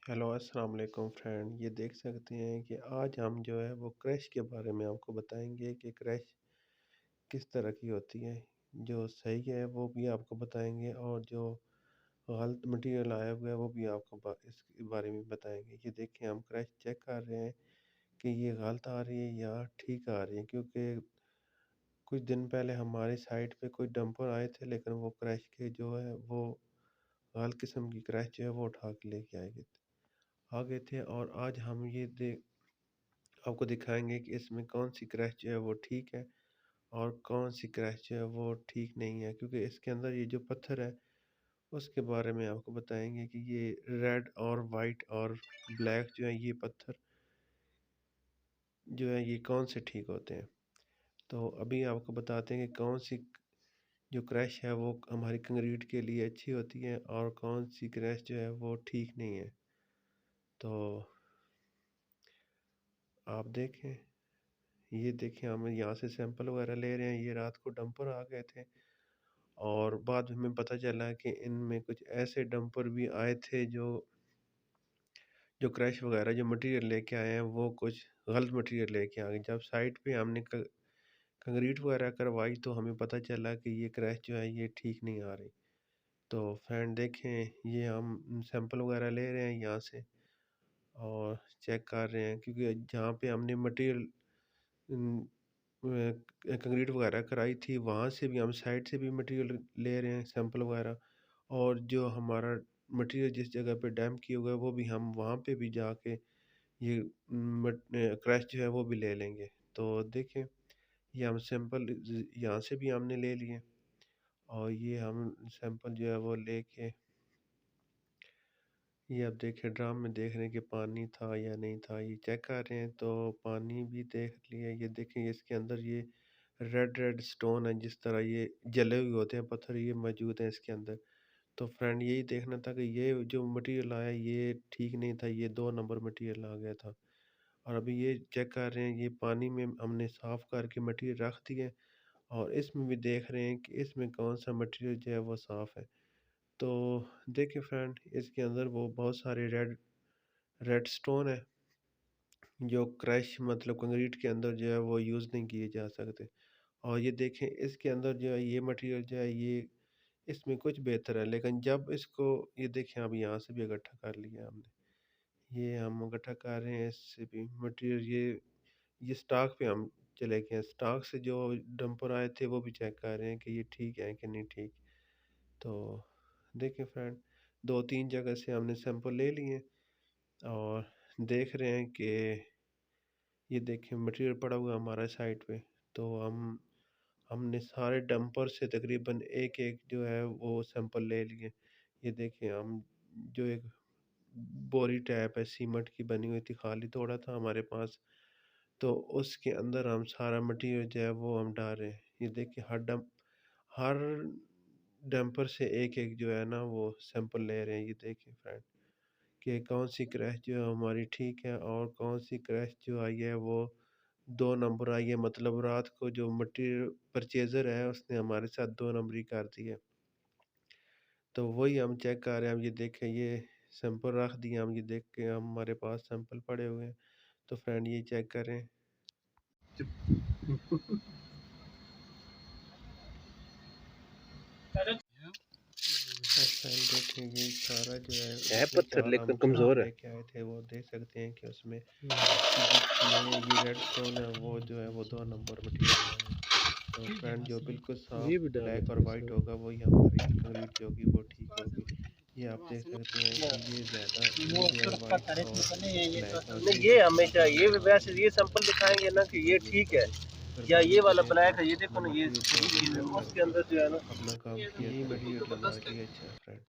Hello अस्सलाम वालेकुम friend. ये देख सकते हैं कि आज हम जो है वो क्रैश के बारे में आपको बताएंगे कि क्रैश किस तरह की होती है। जो सही है वो भी आपको बताएंगे और जो गलत मटेरियल आया हुआ है वो भी आपको इसके बारे में बताएंगे। ये देखें, हम क्रैश चेक कर रहे हैं कि ये गलत आ रही है या ठीक आ रही है, क्योंकि कुछ दिन पहले हमारे साइट पे कोई डंपर आए थे, लेकिन वो क्रैश के जो है वो गलत किस्म की क्रैश जो है वो उठा के लेके आ गए थे। और आज हम ये आपको दिखाएंगे कि इसमें कौन सी क्रैश जो है वो ठीक है और कौन सी क्रैश जो है वो ठीक नहीं है, क्योंकि इसके अंदर ये जो पत्थर है उसके बारे में आपको बताएंगे कि ये रेड और वाइट और ब्लैक जो है ये पत्थर जो है ये कौन से ठीक होते हैं। तो अभी आपको बताते हैं कि कौन सी जो क्रैश है वो हमारी कंक्रीट के लिए अच्छी होती है और कौन सी क्रैश जो है वो ठीक नहीं है। तो आप देखें, ये देखें, हम यहाँ से सैंपल वगैरह ले रहे हैं। ये रात को डंपर आ गए थे और बाद में हमें पता चला कि इनमें कुछ ऐसे डंपर भी आए थे जो जो क्रैश वगैरह जो मटेरियल लेके आए हैं वो कुछ गलत मटेरियल लेके आ गए। जब साइट पे हमने कंक्रीट वगैरह करवाई तो हमें पता चला कि ये क्रैश जो है ये ठीक नहीं आ रही। तो फ्रेंड देखें, ये हम सैंपल वगैरह ले रहे हैं यहाँ से और चेक कर रहे हैं, क्योंकि जहाँ पे हमने मटेरियल कंक्रीट वगैरह कराई थी वहाँ से भी हम साइड से भी मटेरियल ले रहे हैं सैंपल वगैरह, और जो हमारा मटेरियल जिस जगह पे डैम्प किया हुआ है वो भी हम वहाँ पे भी जाके ये क्रैश जो है वो भी ले लेंगे। तो देखें, ये हम सैंपल यहाँ से भी हमने ले लिए और ये हम सैंपल जो है वो लेके ये अब देखें ड्राम में देख रहे हैं कि पानी था या नहीं था। ये चेक कर रहे हैं तो पानी भी देख लिया। ये देखें, इसके अंदर ये रेड रेड स्टोन है, जिस तरह ये जले हुए होते हैं पत्थर, ये मौजूद है इसके अंदर। तो फ्रेंड यही देखना था कि ये जो मटेरियल आया ये ठीक नहीं था, ये 2 नंबर मटेरियल आ गया था। और अभी ये चेक कर रहे हैं, ये पानी में हमने साफ़ करके मटेरियल रख दिए और इसमें भी देख रहे हैं कि इसमें कौन सा मटेरियल जो है वो साफ़ है। तो देखिए फ्रेंड, इसके अंदर वो बहुत सारे रेड रेड स्टोन है जो क्रश मतलब कंक्रीट के अंदर जो है वो यूज़ नहीं किए जा सकते। और ये देखें, इसके अंदर जो है ये मटेरियल जो है ये इसमें कुछ बेहतर है, लेकिन जब इसको ये देखें, अब यहाँ से भी इकट्ठा कर लिया हमने, ये हम इकट्ठा कर रहे हैं इससे भी मटेरियल। ये स्टॉक पे हम चले गए हैं, स्टॉक से जो डंपर आए थे वो भी चेक कर रहे हैं कि ये ठीक है कि नहीं ठीक। तो देखिए फ्रेंड, 2-3 जगह से हमने सैंपल ले लिए और देख रहे हैं कि ये देखें मटेरियल पड़ा हुआ है हमारा साइट पे। तो हमने सारे डंपर से तकरीबन एक एक जो है वो सैंपल ले लिए। ये देखें, हम जो एक बोरी टाइप है सीमेंट की बनी हुई थी, खाली थोड़ा था हमारे पास, तो उसके अंदर हम सारा मटेरियल जो है वो हम डाल रहे हैं। ये देखिए, हर डंपर से एक एक जो है ना वो सैंपल ले रहे हैं। ये देखिए फ्रेंड कि कौन सी क्रैश जो है हमारी ठीक है और कौन सी क्रैश जो आई है वो 2 नंबर आई है। मतलब रात को जो मटेरियल परचेज़र है उसने हमारे साथ 2 नंबरी कर दी है। तो वही हम चेक कर रहे हैं। हम ये देखें, ये सैंपल रख दिए, हम ये देख के हमारे पास सैंपल पड़े हुए हैं। तो फ्रेंड ये चेक करें। फ्रेंड देखें, ये सारा जो है उसमें पत्थर 4 लेकिन हम कमजोर स्टॉक है। लेके आए थे, वो देख सकते हैं कि उसमें जिसमें ये रेड स्टोन है वो जो है वो 2 नंबर मटेरियल में है। तो फ्रेंड जो बिल्कुल साफ ये भी डाल ब्लैक और देते वाइट इसमें। होगा वही हमारी कंक्रीट जो होगी वो ठीक होगी। ये आप देख सकते हैं कि ये ज़्यादा ये जो है वाइट और ब्लैक और नहीं, ये ये जो हमेशा मटेरियल ये है भी वो वैसे ये सैंपल दिखाएंगे ना कि ये ये ठीक है, बिल्कुल या ये कुर्बानी वाला करें ब्लैक और है, ये अपने देखो ना, ये मटेरियल को सही जो चीज़ है चेक उसके करके अंदर जो है ना अपना काम किया ये करें। मतलब हमारे लिए अच्छा है फ्रेंड।